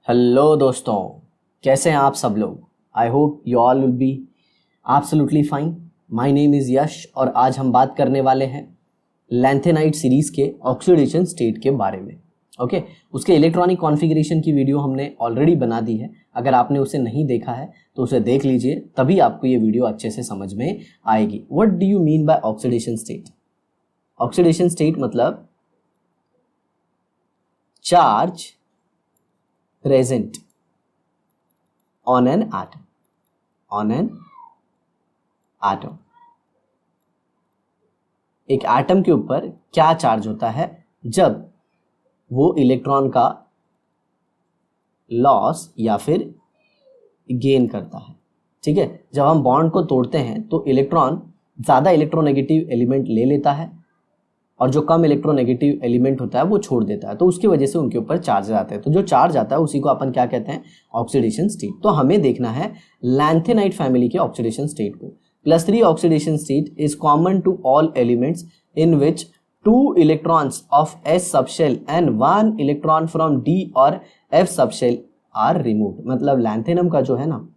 Hello दोस्तों, कैसे हैं आप सब लोग। I hope you all will be absolutely fine. My name is Yash और आज हम बात करने वाले हैं लैंथेनाइट सीरीज़ के ऑक्सीडेशन स्टेट के बारे में। ओके, उसके इलेक्ट्रॉनिक कॉन्फ़िगरेशन की वीडियो हमने ऑलरेडी बना दी है। अगर आपने उसे नहीं देखा है तो उसे देख लीजिए, तभी आपको ये वीडियो अच्छे से समझ में आएगी। What do you mean by oxidation state? Oxidation state मतलब charge present on an atom। एक एटम के ऊपर क्या चार्ज होता है जब वो इलेक्ट्रॉन का लॉस या फिर गेन करता है। ठीक है, जब हम बॉन्ड को तोड़ते हैं तो इलेक्ट्रॉन ज़्यादा इलेक्ट्रोनेगेटिव एलिमेंट ले लेता है और जो कम इलेक्ट्रोनेगेटिव एलिमेंट होता है वो छोड़ देता है, तो उसकी वजह से उनके ऊपर चार्ज आते हैं। तो जो चार्ज आता है उसी को अपन क्या कहते हैं? Oxidation state. तो हमें देखना है लैंथेनाइट फैमिली के ऑक्सीडेशन स्टेट को। +3 oxidation state is common to all elements in which 2 electrons of S subshell and 1 electron from D और F सबशेल आर रिमूव्ड। मतलब लैंथेनम का जो है ना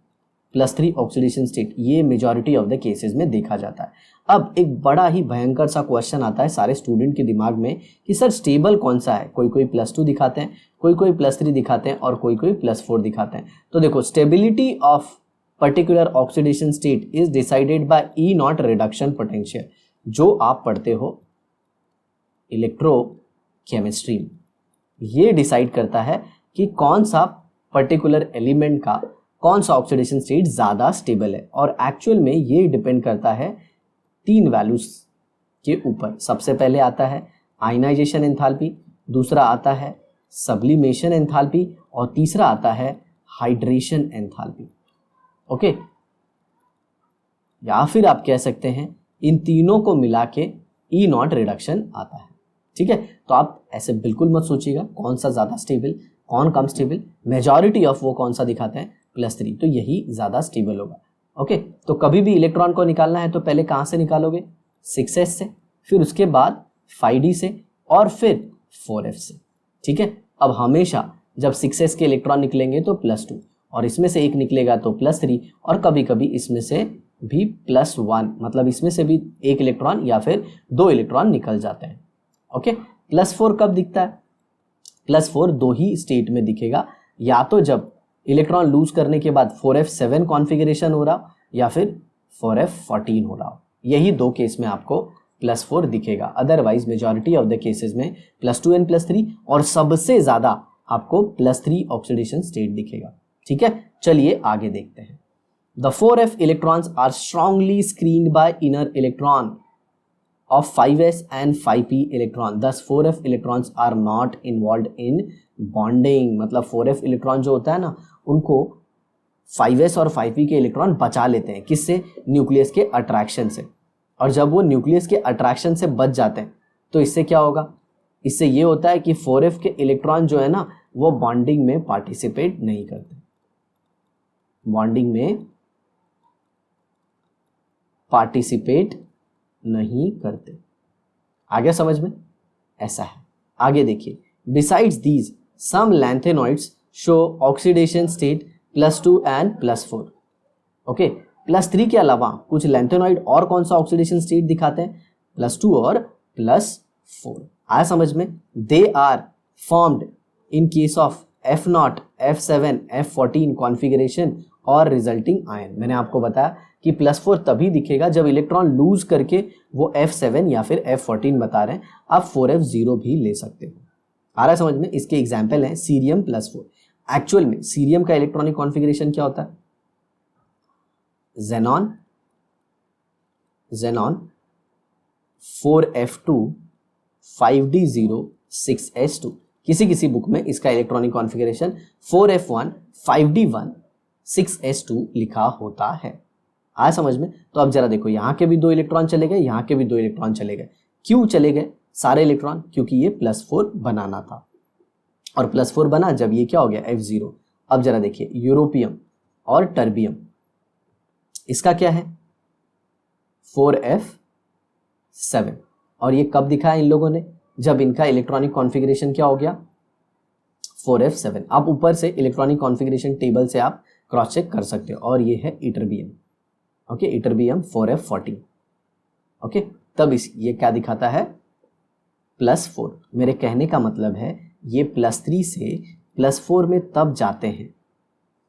+3 ऑक्सीडेशन स्टेट, ये मेजॉरिटी ऑफ द केसेस में देखा जाता है। अब एक बड़ा ही भयंकर सा क्वेश्चन आता है सारे स्टूडेंट के दिमाग में कि सर स्टेबल कौन सा है? कोई +2 दिखाते हैं, कोई +3 दिखाते हैं और कोई +4 दिखाते हैं। तो देखो, stability of particular oxidation state is decided by E0 reduction potential. जो आप पढ़ते हो इलेक्ट्रोकेमिस्ट्री में, ये डिसाइड करता है कि कौन सा पर्टिकुलर एलिमेंट का कौन सा ऑक्सीडेशन स्टेट ज़्यादा स्टेबल है। और एक्चुअल में ये डिपेंड करता है 3 वैल्यूज के ऊपर। सबसे पहले आता है आयनाइजेशन एंथैल्पी, दूसरा आता है सब्लिमेशन एंथैल्पी और तीसरा आता है हाइड्रेशन एंथैल्पी। ओके, या फिर आप कह सकते हैं इन तीनों को मिला के E0 रिडक्शन आता है। ठीक है, तो आप ऐसे बिल्कुल मत सोचिएगा कौन सा ज़्यादा स्टेबल कौन कम स्टेबल। मेजॉरिटी ऑफ वो कौन सा दिखाते हैं? +3, तो यही ज़्यादा स्टेबल होगा। ओके, तो कभी भी इलेक्ट्रॉन को निकालना है तो पहले कहाँ से निकालोगे? 6s से, फिर उसके बाद 5d से और फिर 4f से। ठीक है, अब हमेशा जब 6s के इलेक्ट्रॉन निकलेंगे तो +2 और इसमें से एक निकलेगा तो +3 और कभी कभी इसमें से भी +1, मतलब इसमें से भी एक इलेक्ट्रॉन या फिर 2 इलेक्ट्रॉन निकल जाते हैं। ओके, +4 कब दिखता है? +4 दो ही स्टेट में दिखेगा, या तो जब इलेक्ट्रॉन लूज करने के बाद 4f7 कॉन्फ़िगरेशन हो रहा या फिर 4f14 हो रहा। यही दो केस में आपको +4 दिखेगा। Otherwise majority of the cases में +2 एंड +3 और सबसे ज़्यादा आपको +3 ऑक्सीडेशन स्टेट दिखेगा। ठीक है, चलिए आगे देखते हैं। The 4f electrons are strongly screened by inner electron of 5s and 5p electron, thus 4f electrons are not involved in bonding। मतलब 4f इलेक्ट्रॉन जो होता है ना, उनको 5s और 5p के इलेक्ट्रॉन बचा लेते हैं। किससे? न्यूक्लियस के अट्रैक्शन से। और जब वो न्यूक्लियस के अट्रैक्शन से बच जाते हैं तो इससे क्या होगा? इससे ये होता है कि 4f के इलेक्ट्रॉन जो है ना वो बॉन्डिंग में पार्टिसिपेट नहीं करते, बॉन्डिंग में पार्टिसिपेट नहीं करते। आगे समझ में? ऐसा है। आगे देखिए, besides these some lanthanoids show oxidation state +2 and +4। Okay, +3 के अलावा कुछ लैंथेनॉइड और कौन सा ऑक्सीडेशन स्टेट दिखाते हैं? +2 और +4। आया समझ में? They are formed in case of F0, F7, F14 configuration और रिजल्टिंग आयन। मैंने आपको बताया कि +4 तभी दिखेगा जब इलेक्ट्रॉन लूज करके वो F7 या फिर F14 बता रहे हैं। आप 4f0 भी ले सकते हो। आ रहा है समझ में? इसके एग्जाम्पल हैं सीरियम +4। एक्चुअल में सीरियम का इलेक्ट्रॉनिक कॉन्फ़िगरेशन क्या होता है? Xenon 4f2 5d0 6s2। किसी बुक में इसका electronic configuration 4f1 5d1 6s2 लिखा होता है। आया समझ में? तो अब जरा देखो, यहाँ के भी 2 इलेक्ट्रॉन चले गए, यहाँ के भी 2 इलेक्ट्रॉन चले गए। क्यों चले गए सारे इलेक्ट्रॉन? क्योंकि ये +4 बनाना था और +4 बना जब ये क्या हो गया? F0। अब जरा देखिए, यूरोपियम और टर्बियम, इसका क्या है? 4f7। और ये कब दिखा है इन लोगों ने? जब इनका इलेक्ट्रॉनिक कॉन्फ़िगरेशन क्या हो गया? 4f7। आप ऊपर से इलेक्ट्रॉनिक कॉन्फ़िगरेशन टेबल से आप क्रॉस चेक कर सकते हो। और ये है ytterbium, okay, ytterbium 4f14, okay. तब ये क्या दिखाता है, +4। मेरे कहने का मतलब है ये +3 से +4 में तब जाते हैं,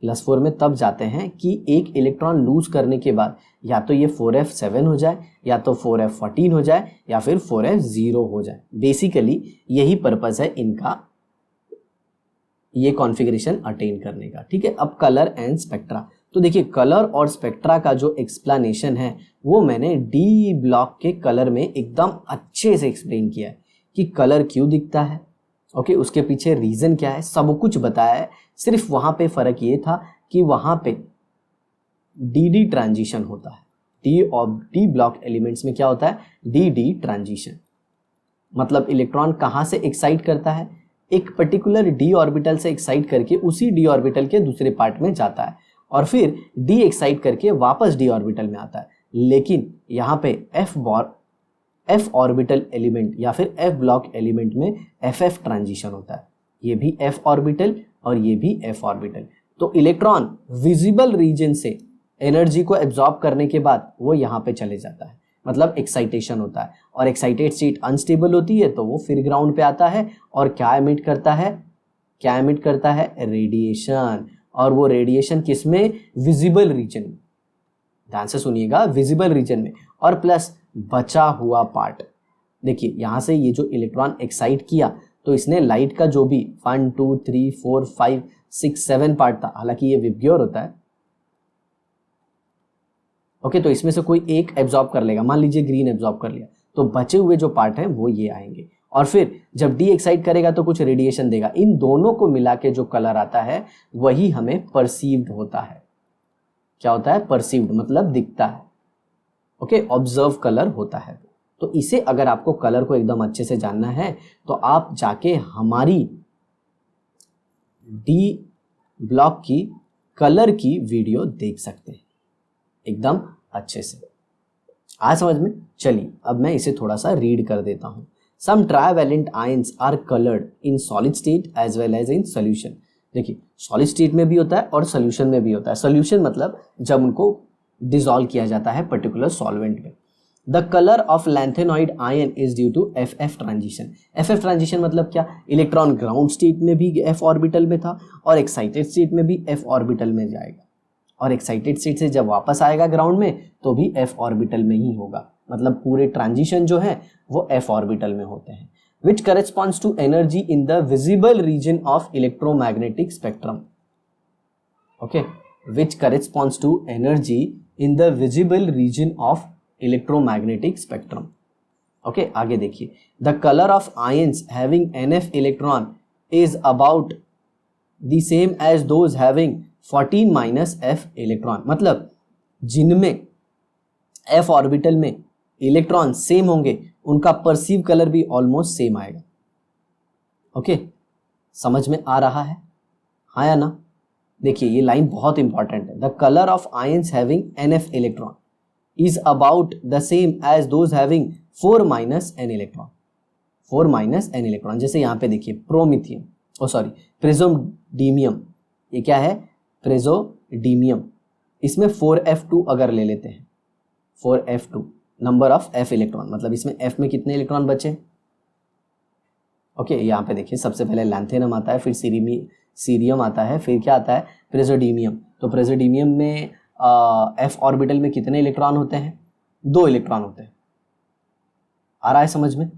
+4 में तब जाते हैं कि एक इलेक्ट्रॉन लूज करने के बाद या तो ये 4f7 हो जाए, या तो 4f14 हो जाए, या फिर 4f0 हो जाए। बेसिकली यही पर्पस है इनका, ये कॉन्फ़िगरेशन अटेन करने का, ठीक है। अब कलर एंड स्पेक्ट्रा, तो देखिए कलर और स्पेक्ट्रा का जो एक्सप्लेनेशन है वो मैंने डी ब्लॉक के कलर में एकदम अच्छे से एक्सप्लेन किया है कि कलर क्यों दिखता है, ओके, उसके पीछे रीज़न क्या है, सब कुछ बताया है। सिर्फ वहाँ पे फ़र्क ये था कि वहाँ पे डी ट्रांजिशन होता है। डी ब्लॉक एलिमेंट्स में क्या होता है, डी ट्रांजिशन, मतलब इलेक्ट्रॉन कहाँ से एक्साइट करता है, एक पर्टिकुलर डी ऑर्बिटल से एक्साइट करके उसी डी ऑर्बिटल के दूसरे पार्ट में जाता है और फिर डी एक्साइट करके वापस डी ऑर्बिटल में आता है। लेकिन यहाँ पे एफ ऑर्बिटल एलिमेंट या फिर एफ ब्लॉक एलिमेंट में एफ ट्रांजिशन होता है। ये भी एफ ऑर्बिटल और ये भी एफ ऑर्बिटल। तो इलेक्ट्रॉन विजिबल रीजन से एनर्जी को एब्जॉर्ब करने के बाद वो यहाँ पे चले जाता है, मतलब एक्साइटेशन होता है। और एक्साइटेड स्टेट अनस्टेबल होती है तो वो फिर ग्राउंड पे आता है और क्या एमिट करता है, रेडिएशन। और वो रेडिएशन किस में, विजिबल रीजन में, ध्यान से सुनिएगा, विजिबल रीजन में। और प्लस बचा हुआ पार्ट, देखिए यहाँ से ये जो इलेक्ट्रॉन एक्साइट किया तो इसने लाइट का जो भी 1 2 3 4 5 6 7 पार्ट था, हालांकि ये विब्ग्योर होता है, ओके, तो इसमें से कोई एक एब्जॉर्ब कर लेगा, मान लीजिए ग्रीन एब्जॉर्ब कर लिया, तो बचे हुए जो पार्ट हैं वो ये आएंगे। और फिर जब डी एक्साइट करेगा तो कुछ रेडिएशन देगा। इन दोनों को मिला के जो कलर आता है वही हमें परसीव्ड होता है। क्या होता है, परसीव्ड, मतलब दिखता है, ओके, ऑब्जर्व कलर होता है। तो इसे अगर आपको कलर को एकदम अच्छे से जानना है तो आप जाके हमारी डी ब्लॉक की कलर की वीडियो देख सकते हैं एकदम अच्छे से। आज समझ में, चलिए अब मैं इसे थोड़ा सा रीड कर देता हूं। Some trivalent ions are coloured in solid state as well as in solution. देखिए सॉलिड स्टेट में भी होता है और सोल्यूशन में भी होता है। सोल्यूशन मतलब जब उनको डिसॉल्व किया जाता है पर्टिकुलर सॉल्वेंट में। The colour of lanthanoid ion is due to F transition. F transition मतलब क्या, इलेक्ट्रॉन ग्राउंड स्टेट में भी एफ ऑर्बिटल में था और एक्साइटेड स्टेट में भी एफ ऑर्बिटल में जाएगा, और एक्साइटेड स्टेट से जब वापस आएगा ग्राउंड में तो भी एफ ऑर्बिटल में ही होगा। मतलब पूरे ट्रांजिशन जो है वो एफ ऑर्बिटल में होते हैं। Which corresponds to energy in the visible region of electromagnetic spectrum, okay, which corresponds to energy in the visible region of electromagnetic spectrum, okay. आगे देखिए, the colour of ions having nf electron is about the same as those having 14 - f electron. मतलब जिनमें f orbital में electron same होंगे उनका perceive colour भी almost same आएगा, okay. समझ में आ रहा है, हाँ या ना? देखिए ये लाइन बहुत इंपॉर्टेंट है। The colour of ions having NF electron is about the same as those having 4 - n electron. 4 - n electron, जैसे यहाँ पे देखिए प्रोमिथियम, प्रिज्मोडीमियम, ये क्या है, प्रेजोडीमियम। इसमें 4f2 अगर ले लेते हैं, 4f2 number of f electron, मतलब इसमें f में कितने इलेक्ट्रॉन बचे, ओके। यहाँ पे देखिए सबसे पहले लैंथेनम आता है, फिर सीरियम आता है, फिर क्या आता है, प्रेजोडीमियम। तो प्रेजोडीमियम में f ऑर्बिटल में कितने इलेक्ट्रॉन होते हैं, 2 इलेक्ट्रॉन होते हैं। आ रहा है समझ में,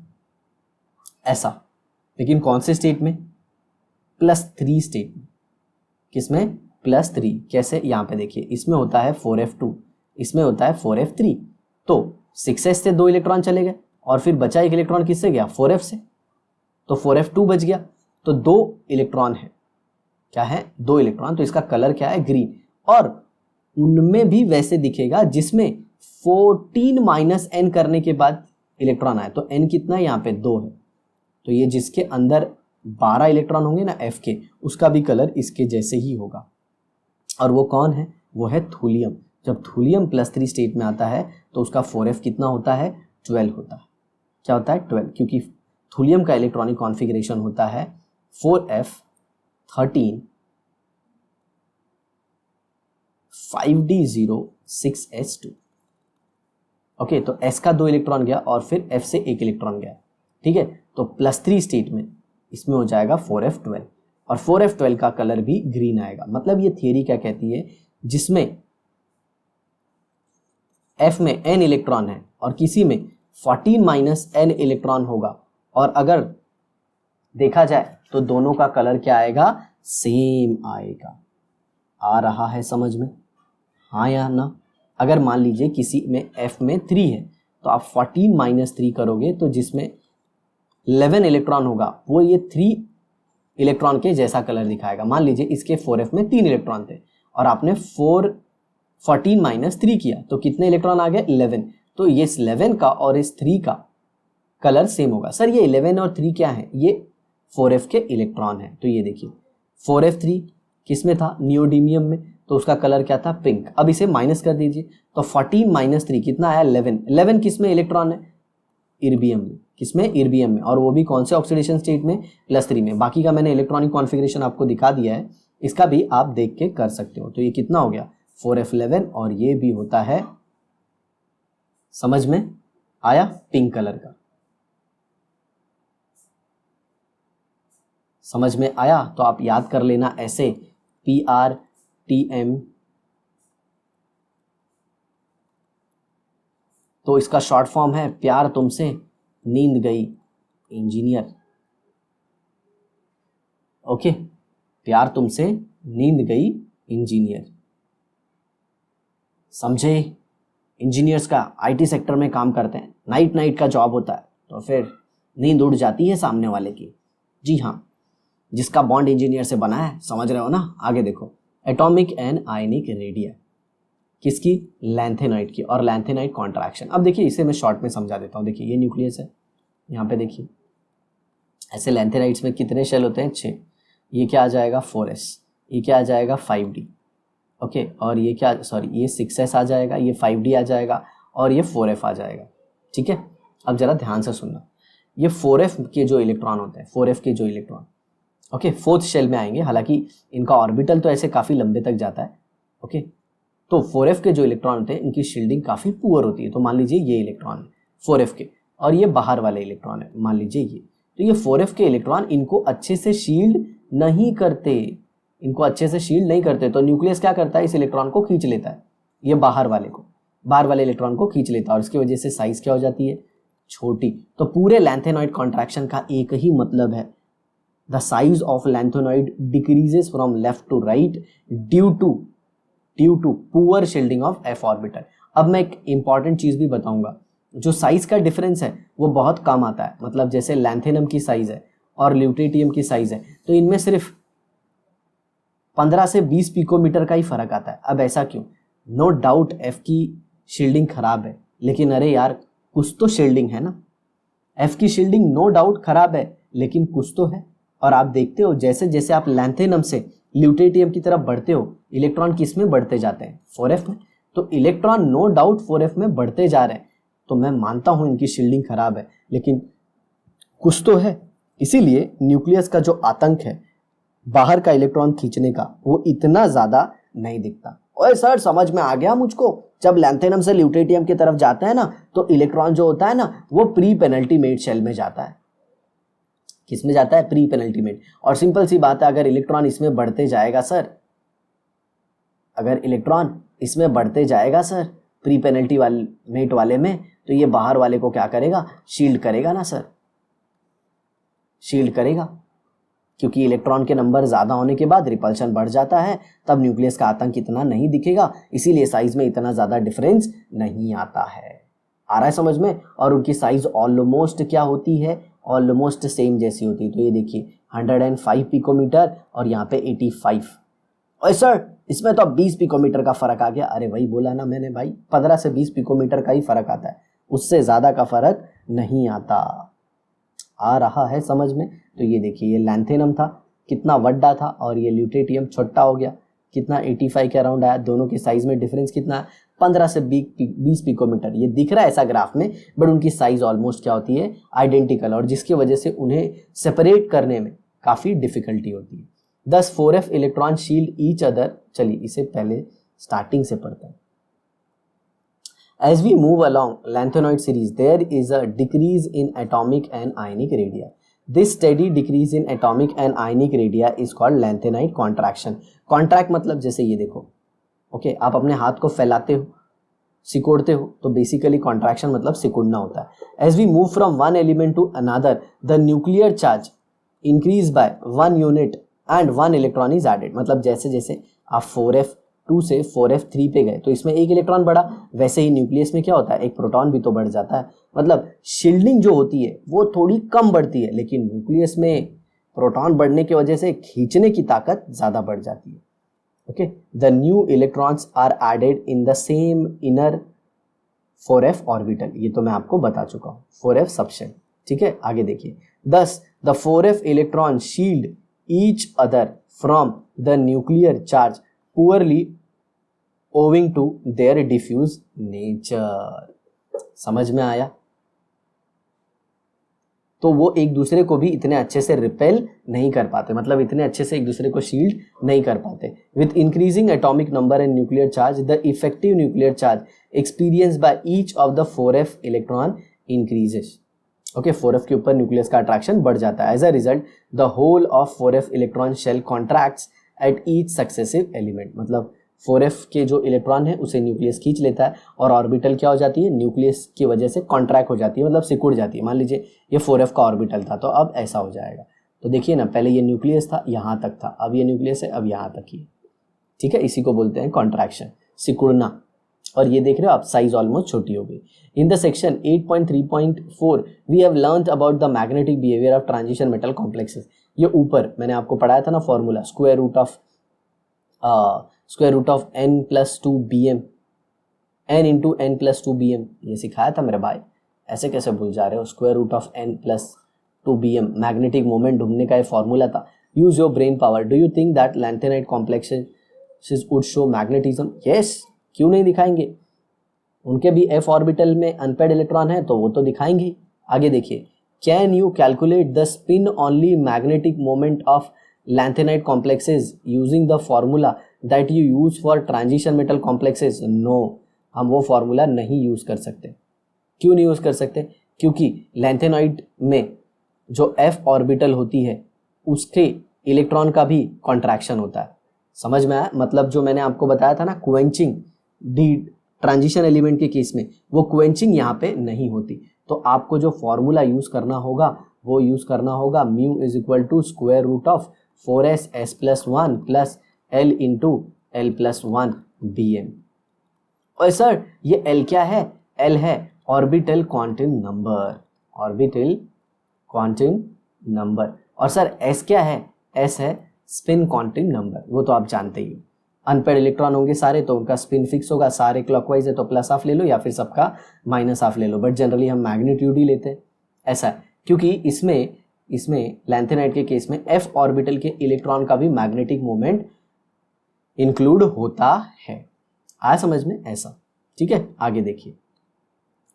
ऐसा। लेकिन कौन से स्टेट में, +3 स्टेट में। किसमें, +3। कैसे, यहाँ पे देखिए इसमें होता है 4f2, इसमें होता है 4f3। तो 6s से 2 इलेक्ट्रॉन चले गए और फिर बचा एक इलेक्ट्रॉन किससे गया, 4f से, तो 4f2 बच गया। तो 2 इलेक्ट्रॉन है, क्या है, 2 इलेक्ट्रॉन। तो इसका कलर क्या है, ग्रीन। और उनमें भी वैसे दिखेगा जिसमें 14 - n करने के बाद इलेक्ट्रॉन आए। तो n कितना है, यहाँ पे 2 है। तो ये जिसके अंदर 12 इलेक्ट्रॉन होंगे ना f के, उसका भी कलर इसके जैसे ही होगा। और वो कौन है, वो है थूलियम। जब थूलियम +3 स्टेट में आता है तो उसका 4f कितना होता है, 12 होता है। क्या होता है, 12, क्योंकि थूलियम का इलेक्ट्रॉनिक कॉन्फ़िगरेशन होता है 4f 13 5d06s2। ओके, तो s का 2 इलेक्ट्रॉन गया और फिर f से 1 इलेक्ट्रॉन गया, ठीक है। तो +3 स्टेट में इसमें हो जाएगा 4f12 और 4f12 का कलर भी ग्रीन आएगा। मतलब ये थियरी क्या कहती है, जिसमें f में n इलेक्ट्रॉन है और किसी में 14 - n इलेक्ट्रॉन होगा, और अगर देखा जाए तो दोनों का कलर क्या आएगा, सेम आएगा। आ रहा है समझ में, हाँ या ना। अगर मान लीजिए किसी में f में 3 है तो आप 14 - 3 करोगे तो जिसमें 11 इलेक्ट्रॉन होगा वो ये 3 इलेक्ट्रॉन के जैसा कलर दिखाएगा। मान लीजिए इसके 4f में 3 इलेक्ट्रॉन थे और आपने 14 - 3 किया तो कितने इलेक्ट्रॉन आ गए, 11। तो ये इस 11 का और इस 3 का कलर सेम होगा। सर ये 11 और 3 क्या है, ये 4f के इलेक्ट्रॉन है। तो ये देखिए 4f3 किस में था, नियोडीमियम में, तो उसका कलर क्या था, पिंक। अब इसे माइनस कर दीजिए तो 14 - 3 कितना आया, 11। 11 किस में इलेक्ट्रॉन है, इर्बियम में। किसमें, इर्बियम में, और वो भी कौन से ऑक्सीडेशन स्टेट में, +3 में। बाकी का मैंने इलेक्ट्रॉनिक कॉन्फ़िगरेशन आपको दिखा दिया है, इसका भी आप देख के कर सकते हो। तो ये कितना हो गया, 4f11, और ये भी होता है, समझ में आया, पिंक कलर का। समझ में आया तो आप याद कर लेना ऐसे, PRTM, तो इसका शॉर्ट फॉर्म है प्यार तुमसे नींद गई इंजीनियर। ओके, प्यार तुमसे नींद गई इंजीनियर, समझे। इंजीनियर्स का IT सेक्टर में काम करते हैं, नाइट का जॉब होता है, तो फिर नींद उड़ जाती है सामने वाले की। जी हाँ, जिसका बॉन्ड इंजीनियर से बना है, समझ रहे हो ना। आगे देखो, एटॉमिक एंड आयनिक रेडिया किसकी, लैंथेनाइट की, और लैंथेनाइट कॉन्ट्रैक्शन। अब देखिए इसे मैं शॉर्ट में समझा देता हूँ। देखिए ये न्यूक्लियस है, यहाँ पे देखिए ऐसे लैंथेनाइट्स में कितने शेल होते हैं, 6। ये क्या आ जाएगा, 4s, ये क्या आ जाएगा, 5d। ओके, और ये क्या, सॉरी, ये 6s आ जाएगा, ये 5d आ जाएगा, और ये 4f आ जाएगा। ठीक है, अब जरा ध्यान से सुनना, ये 4f के जो इलेक्ट्रॉन होते हैं, 4f के जो इलेक्ट्रॉन, ओके, 4th शेल में आएंगे। हालांकि इनका ऑर्बिटल तो ऐसे काफ़ी लंबे तक जाता है। ओके, तो 4f के जो इलेक्ट्रॉन होते हैं इनकी शील्डिंग काफ़ी पुअर होती है। तो मान लीजिए ये इलेक्ट्रॉन है 4f के, और ये बाहर वाले इलेक्ट्रॉन है, मान लीजिए ये। तो ये 4f के इलेक्ट्रॉन इनको अच्छे से शील्ड नहीं करते, इनको अच्छे से शील्ड नहीं करते। तो न्यूक्लियस क्या करता है, इस इलेक्ट्रॉन को खींच लेता है, ये बाहर वाले इलेक्ट्रॉन को खींच लेता है, और इसकी वजह से साइज क्या हो जाती है, छोटी। तो पूरे लैंथेनॉइड कॉन्ट्रैक्शन का एक ही मतलब है, the size of lanthanoid decreases from left to right due to poor shielding of f orbital। अब मैं एक इंपॉर्टेंट चीज भी बताऊंगा, जो साइज का डिफरेंस है वो बहुत कम आता है। मतलब जैसे लैंथेनम की साइज है और ल्यूटेटियम की साइज है, तो इनमें सिर्फ 15 से 20 पिकोमीटर का ही फर्क आता है। अब ऐसा क्यों, नो डाउट f की शील्डिंग खराब है, लेकिन अरे यार कुछ तो शील्डिंग है ना। f की शील्डिंग नो डाउट खराब है, लेकिन कुछ तो है। और आप देखते हो जैसे जैसे आप लैंथेनम से ल्यूटेटियम की तरफ बढ़ते हो, इलेक्ट्रॉन किस में बढ़ते जाते हैं, 4f में। तो इलेक्ट्रॉन नो डाउट 4f में बढ़ते जा रहे हैं। तो मैं मानता हूं इनकी शील्डिंग खराब है, लेकिन कुछ तो है। इसीलिए न्यूक्लियस का जो आतंक है बाहर का इलेक्ट्रॉन खींचने का, वो इतना ज्यादा नहीं दिखता। ओए सर समझ में आ गया मुझको, जब लैंथेनम से ल्यूटेटियम की तरफ जाते हैं ना, तो इलेक्ट्रॉन जो होता है ना, वो प्री पेनल्टीमेट शेल में जाता है। किस में जाता है, प्री पेनल्टीमेट। और सिंपल सी बात है, अगर इलेक्ट्रॉन इसमें बढ़ते जाएगा सर, अगर इलेक्ट्रॉन इसमें बढ़ते जाएगा सर प्री पेनल्टीमेट वाले में, तो ये बाहर वाले को क्या करेगा, शील्ड करेगा ना सर, शील्ड करेगा। क्योंकि इलेक्ट्रॉन के नंबर ज्यादा होने के बाद रिपल्शन बढ़ जाता है, तब न्यूक्लियस का आतंक इतना नहीं दिखेगा, इसीलिए साइज में इतना ज्यादा डिफरेंस नहीं आता है। आ रहा है समझ में। और उनकी साइज ऑलमोस्ट क्या होती है, ऑलमोस्ट सेम जैसी होती है। तो ये देखिए 105 पिकोमीटर और यहाँ पे 85। और सर इसमें तो अब 20 पिकोमीटर का फर्क आ गया। अरे वही बोला ना मैंने भाई, 15 से 20 पिकोमीटर का ही फर्क आता है, उससे ज्यादा का फर्क नहीं आता। आ रहा है समझ में। तो ये देखिए, ये लैंथेनम था कितना बड़ा था, और ये ल्यूटेटियम छोटा हो गया, कितना 85 के अराउंड आया। दोनों के साइज में डिफरेंस कितना है, 15 से 20 पिकोमीटर। ये दिख रहा है ऐसा ग्राफ में, बट उनकी साइज ऑलमोस्ट क्या होती है, आइडेंटिकल, और जिसकी वजह से उन्हें सेपरेट करने में काफ़ी डिफिकल्टी होती है। दस 4f electron shield each other. चलिए इसे पहले स्टार्टिंग से पढ़ते हैं। As we move along lanthanoid series, there is a decrease in atomic and ionic radii. This steady decrease in atomic and ionic radii is called lanthanide contraction. Contract मतलब जैसे ये देखो, ओके आप अपने हाथ को फैलाते हो, सिकोड़ते हो, तो बेसिकली कॉन्ट्रैक्शन मतलब सिकुड़ना होता है। As we move from one element to another the nuclear charge increase by 1 unit and 1 electron is added. मतलब जैसे जैसे आप 4f2 से 4f3 पे गए तो इसमें एक इलेक्ट्रॉन बढ़ा, वैसे ही न्यूक्लियस में क्या होता है, एक प्रोटॉन भी तो बढ़ जाता है। मतलब शील्डिंग जो होती है वो थोड़ी कम बढ़ती है, लेकिन न्यूक्लियस में प्रोटॉन बढ़ने की वजह से खींचने की ताकत ज़्यादा बढ़ जाती है। Okay, the new electrons are added in the same inner 4f orbital. ये तो मैं आपको बता चुका हूँ, 4f सबशेल। ठीक है, आगे देखिए। Thus the 4f electron shield each other from the nuclear charge poorly owing to their diffuse nature. समझ में आया? तो वो एक दूसरे को भी इतने अच्छे से रिपेल नहीं कर पाते, मतलब इतने अच्छे से एक दूसरे को शील्ड नहीं कर पाते। With increasing atomic number and nuclear charge the effective nuclear charge experience by each of the 4f electron increases. Okay, 4f के ऊपर न्यूक्लियस का अट्रैक्शन बढ़ जाता है। As a result the whole of 4f electron shell contracts at each successive element. मतलब 4f के जो electron है उसे न्यूक्लियस खींच लेता है और ऑर्बिटल क्या हो जाती है, न्यूक्लियस की वजह से कॉन्ट्रैक्ट हो जाती है, मतलब सिकुड़ जाती है। मान लीजिए ये 4f का ऑर्बिटल था, तो अब ऐसा हो जाएगा। तो देखिए ना, पहले ये न्यूक्लियस था, यहाँ तक था, अब ये न्यूक्लियस है, अब यहाँ तक ही। ठीक है, इसी को बोलते हैं कॉन्ट्रैक्शन, सिकुड़ना। और ये देख रहे हो आप, साइज ऑलमोस्ट छोटी हो गई। In the section 8.3.4 we have learned about the magnetic behaviour of transition metal complexes. ये ऊपर मैंने आपको पढ़ाया था ना formula, square root of n+2 bm, n into n+2 bm, ये सिखाया था मेरे भाई, ऐसे कैसे भूल जा रहे हो? Square root of n+2 bm magnetic moment ढूंढने का ये फॉर्मूला था। Use your brain power. Do you think that lanthanide complexes would show magnetism? Yes, क्यों नहीं दिखाएंगे? उनके भी f ऑर्बिटल में अनपेड इलेक्ट्रॉन है तो वो तो दिखाएंगे। आगे देखिए, can you calculate the spin only magnetic moment of lanthanide complexes using the formula that you use for transition metal complexes? No, हम वो फॉर्मूला नहीं यूज कर सकते। क्यों नहीं यूज कर सकते? क्योंकि लैंथेनाइड में जो f ऑर्बिटल होती है उसके इलेक्ट्रॉन का भी कॉन्ट्रैक्शन होता है। समझ में आया? मतलब जो मैंने आपको बताया था ना क्वेंचिंग डी ट्रांजिशन एलिमेंट के केस में, वो क्वेंचिंग यहाँ पे नहीं होती। तो आपको जो फॉर्मूला यूज करना होगा वो यूज करना होगा mu is equal to square root of 4s s+1 plus l into l+1 bm। और सर ये l क्या है? l है orbital quantum number, orbital quantum number. और सर s क्या है? s है स्पिन क्वांटम नंबर, वो तो आप जानते ही। अनपेड इलेक्ट्रॉन होंगे सारे तो उनका स्पिन फिक्स होगा, सारे क्लॉकवाइज है तो प्लस हाफ ले लो या फिर सबका माइनस हाफ ले लो, बट जनरली हम मैग्नीट्यूड ही लेते हैं। ऐसा है क्योंकि इसमें लैंथेनाइड के केस में f ऑर्बिटल के इलेक्ट्रॉन का भी मैग्नेटिक मोमेंट इंक्लूड होता है। आया समझ में? ऐसा। ठीक है, आगे देखिए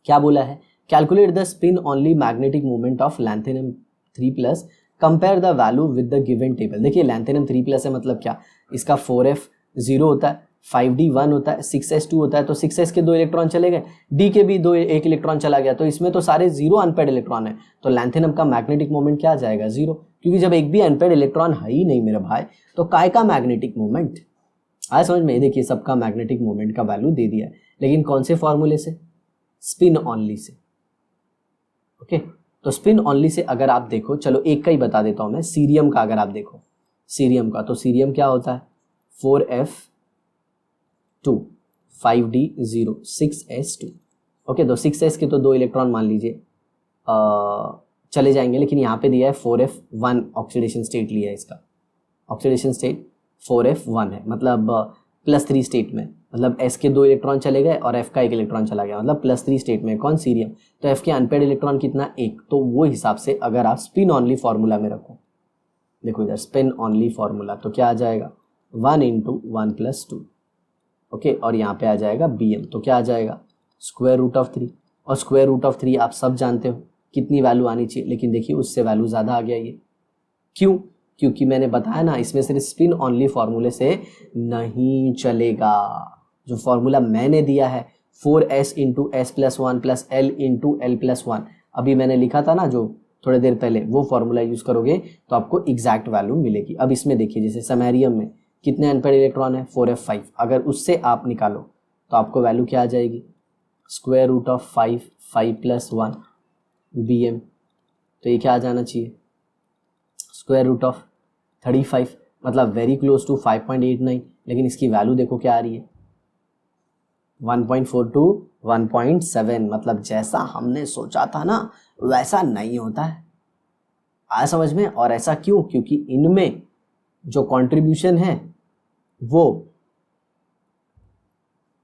क्या बोला है। Calculate the spin only magnetic moment of lanthanum 3+, compare the value with the given table. देखिए लैंथेनम 3+ है मतलब क्या, इसका 4f 0 होता है, 5d 1 होता है, 6s 2 होता है, तो 6s के 2 इलेक्ट्रॉन चले गए, d के भी 1 इलेक्ट्रॉन चला गया, तो इसमें तो सारे 0 अनपेड इलेक्ट्रॉन है। तो लैंथेनम का मैग्नेटिक मोमेंट क्या आ जाएगा? 0, क्योंकि जब एक भी अनपेड इलेक्ट्रॉन है ही नहीं मेरे भाई, तो काय का मैग्नेटिक मोमेंट? आया समझ में? देखिए सबका मैग्नेटिक मोमेंट का वैल्यू दे दिया है, लेकिन कौन से फॉर्मूले से? स्पिन ऑनली से। ओके, तो स्पिन ऑनली से अगर आप देखो, चलो एक का ही बता देता हूं मैं, सीरियम का अगर आप देखो, सीरियम का, तो सीरियम क्या होता है? 4f2 5d0 6s2। ओके, तो 6s के तो 2 इलेक्ट्रॉन मान लीजिए चले जाएंगे, लेकिन यहाँ पे दिया है 4f1 ऑक्सीडेशन स्टेट लिया है, इसका ऑक्सीडेशन स्टेट 4f1 है, मतलब +3 स्टेट में, मतलब s के 2 इलेक्ट्रॉन चले गए और f का 1 इलेक्ट्रॉन चला गया, मतलब +3 स्टेट में। कौन? सीरियम। तो f के अनपेड इलेक्ट्रॉन कितना? 1। तो वो हिसाब से अगर आप स्पिन ऑनली फॉर्मूला में रखो, देखो इधर स्पिन ऑनली फॉर्मूला, तो क्या आ जाएगा? 1 इंटू 1+2। ओके, और यहाँ पे आ जाएगा bm, तो क्या आ जाएगा? Square root of 3। और स्क्वायर रूट ऑफ 3 आप सब जानते हो कितनी वैल्यू आनी चाहिए, लेकिन देखिए उससे वैल्यू ज़्यादा आ गया ये। क्यों? क्योंकि मैंने बताया ना इसमें सिर्फ स्पिन ऑनली फॉर्मूले से नहीं चलेगा। जो फॉर्मूला मैंने दिया है 4s into S plus one plus L into L plus one, अभी मैंने लिखा था ना जो थोड़ी देर पहले, वो फॉर्मूला यूज करोगे तो आपको एग्जैक्ट वैल्यू मिलेगी। अब इसमें देखिए जैसे समैरियम में कितने अनपेड इलेक्ट्रॉन है 4f5, अगर उससे आप निकालो तो आपको वैल्यू क्या आ जाएगी square root of 5 5 plus 1 bm, तो ये क्या आ जाना चाहिए स्क्वायर रूट ऑफ 35, मतलब वेरी क्लोज टू 5.89, लेकिन इसकी वैल्यू देखो क्या आ रही है 1.42 1.7, मतलब जैसा हमने सोचा था ना वैसा नहीं होता है। आया समझ में? और ऐसा क्यों? क्योंकि इनमें जो कंट्रीब्यूशन है वो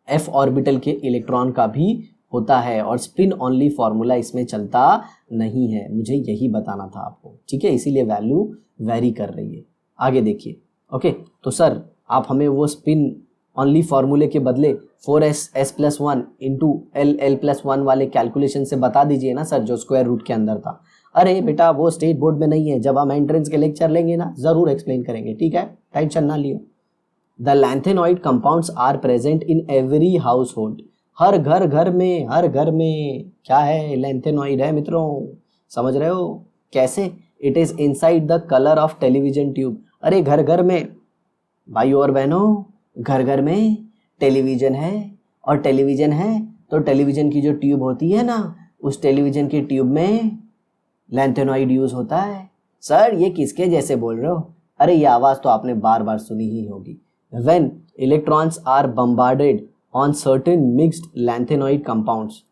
f ऑर्बिटल के इलेक्ट्रॉन का भी होता है और स्पिन ऑनली फॉर्मूला इसमें चलता नहीं है। मुझे यही बताना था आपको, ठीक है, इसीलिए वैल्यू वेरी कर रही है। आगे देखिए। ओके, तो सर आप हमें वो स्पिन ऑनली फॉर्मूले के बदले 4s s plus one into L L plus one वाले कैलकुलेशन से बता दीजिए ना सर, जो स्क्वायर रूट के अंदर था। अरे बेटा वो स्टेट बोर्ड में नहीं है, जब हम एंट्रेंस के लेक्चर लेंगे ना जरूर एक्सप्लेन करेंगे, ठीक है, टेंशन ना लियो। The lanthanoid compounds are present in every household, हर घर में, हर घर में क्या है लैंथेनॉइड है मित्रों, समझ रहे हो कैसे? It is inside the colour of television tube. अरे घर घर में भाई और बहनों, घर घर में टेलीविजन है, और टेलीविजन है तो टेलीविजन की जो ट्यूब होती है ना, उस टेलीविजन की ट्यूब में लैंथेनॉइड यूज होता है। सर ये किसके जैसे बोल रहे हो? अरे ये आवाज तो आपने बार बार सुनी ही होगी। When electrons are bombarded on certain mixed lanthanoid compounds,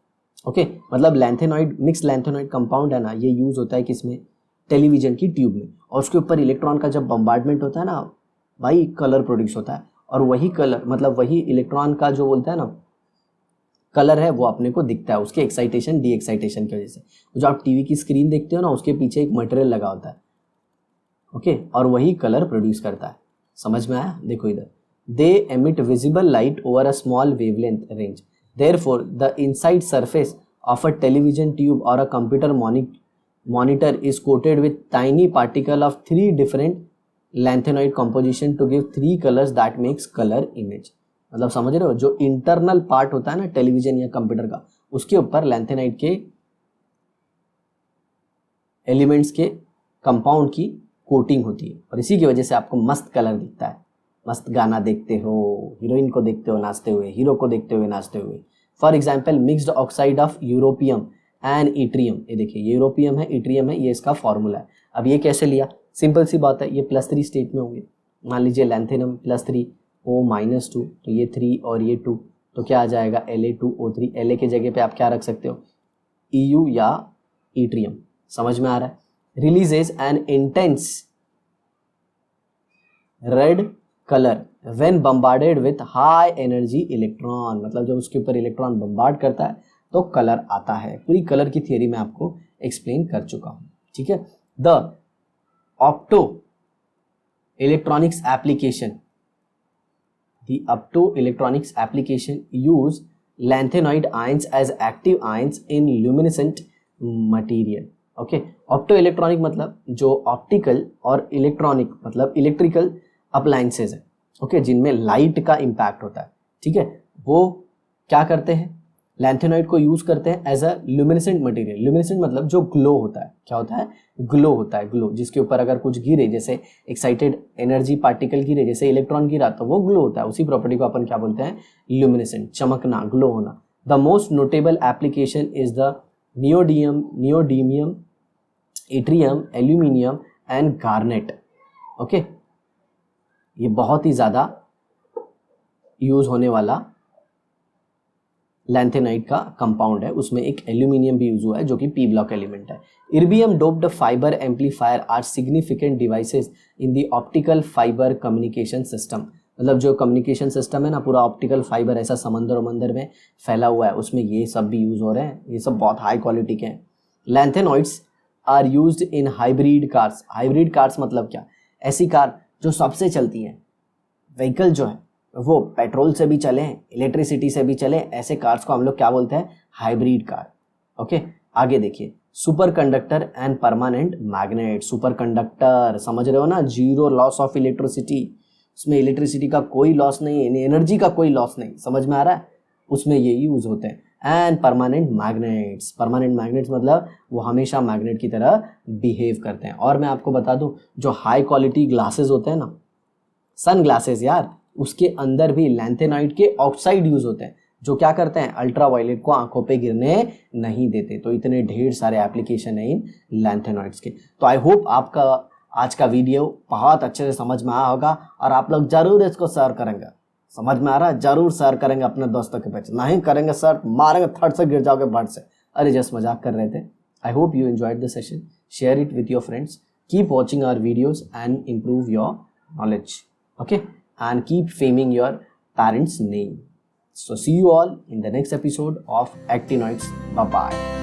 okay, मतलब लैंथेनॉइड मिक्स लैंथेनॉइड कंपाउंड है ना, ये यूज होता है किसमें? टेलीविजन की ट्यूब में, और उसके ऊपर इलेक्ट्रॉन का जब बम्बार्डमेंट होता है ना भाई, कलर प्रोड्यूस होता है, और वही कलर मतलब वही इलेक्ट्रॉन का जो बोलता है ना कलर है वो अपने को दिखता है उसके एक्साइटेशन डी एक्साइटेशन की वजह से। जो आप टीवी की स्क्रीन देखते हो ना उसके पीछे एक मटेरियल लगा होता है, ओके, और वही कलर प्रोड्यूस करता है। समझ में आया? देखो इधर, they emit visible light over a small wavelength range, therefore the inside surface of a television tube or a computer monitor is coated with tiny particle of 3 different lanthanoid composition to give 3 colours that makes colour image. मतलब समझ रहे हो, जो internal part होता है ना television या computer का, उसके ऊपर लैंथेनाइड के एलिमेंट्स के कंपाउंड की कोटिंग होती है, और इसी की वजह से आपको मस्त कलर दिखता है। मस्त गाना देखते हो, हीरोइन को देखते हो नाचते हुए, हीरो को देखते हुए नाचते हुए। For example mixed oxide of europium and yttrium, ये देखिए यूरोपियम है इट्रियम है, ये इसका फॉर्मूला है। अब ये कैसे लिया? सिंपल सी बात है, ये +3 स्टेट में होंगे। मान लीजिए लैंथेनम +3 O-2, तो ये 3 और ये 2, तो क्या आ जाएगा La2O3। La के जगह पे आप क्या रख सकते हो EU या इट्रियम। समझ में आ रहा है? Releases N intense red colour when bombarded with high energy electron, मतलब जब उसके ऊपर इलेक्ट्रॉन बम्बार्ड करता है तो कलर आता है। पूरी कलर की थियरी मैं आपको एक्सप्लेन कर चुका हूं, ठीक है। The opto electronics application, the optoelectronics application use lanthanoid ions as active ions in luminescent material, okay. Optoelectronic मतलब जो ऑप्टिकल और इलेक्ट्रॉनिक मतलब इलेक्ट्रिकल अप्लायंसेज है, ओके, जिनमें लाइट का इम्पैक्ट होता है, ठीक है, वो क्या करते हैं? लैंथेनॉइड को यूज करते हैं as a luminescent material. Luminescent मतलब जो ग्लो होता है, क्या होता है? ग्लो होता है, ग्लो, जिसके ऊपर अगर कुछ गिरे, जैसे एक्साइटेड एनर्जी पार्टिकल गिरे, जैसे इलेक्ट्रॉन गिरा तो वो ग्लो होता है। उसी प्रॉपर्टी को अपन क्या बोलते हैं? ल्यूमिनेसेंट, चमकना, ग्लो होना। The most notable application is the neodymium, yttrium, aluminium and garnet, okay. ये बहुत ही ज्यादा यूज होने वाला लैंथेनाइड का कंपाउंड है। उसमें एक एल्यूमिनियम भी यूज हुआ है जो कि पी ब्लॉक एलिमेंट है। Erbium doped fibre amplifier are significant devices in the optical fibre communication system, मतलब जो कम्युनिकेशन सिस्टम है ना, पूरा ऑप्टिकल फाइबर ऐसा समंदर वमंदर में फैला हुआ है, उसमें ये सब भी यूज हो रहे हैं। ये सब बहुत हाई क्वालिटी के हैं। Lanthanoids are used in hybrid cars. Hybrid cars मतलब क्या? ऐसी कार जो सबसे चलती हैं, व्हीकल जो है वो पेट्रोल से भी चले, इलेक्ट्रिसिटी से भी चले, ऐसे कार्स को हम लोग क्या बोलते हैं? Hybrid car, okay. आगे देखिए, super conductor and permanent magnet. Super conductor समझ रहे हो ना, जीरो लॉस ऑफ इलेक्ट्रिसिटी, उसमें इलेक्ट्रिसिटी का कोई लॉस नहीं, एनर्जी का कोई लॉस नहीं, समझ में आ रहा है, उसमें ये यूज होते हैं। And permanent magnets, permanent magnets मतलब वो हमेशा मैग्नेट की तरह बिहेव करते हैं। और मैं आपको बता दूं, जो हाई क्वालिटी ग्लासेस होते हैं ना, सन ग्लासेस यार, उसके अंदर भी लैंथेनाइट के ऑक्साइड यूज होते हैं, जो क्या करते हैं, अल्ट्रावायलेट को आंखों पे गिरने नहीं देते। तो इतने ढेर सारे एप्लीकेशन है इन लैंथेनाइट्स के। तो आई होप आपका आज का वीडियो बहुत अच्छे से समझ में आया होगा और आप लोग जरूर इसको शेयर करेंगे। समझ में आ रहा है, जरूर शेयर करेंगे अपने दोस्तों के बीच, नहीं करेंगे सर मारेंगे, थर्ड से गिर जाओगे बर्ड से। अरे जस्ट मजाक कर रहे थे। I hope you enjoyed the session, share it with your friends, keep watching our videos and improve your knowledge, okay, and keep faming your parents' name. So see you all in the next episode of Actinoids. Bye bye.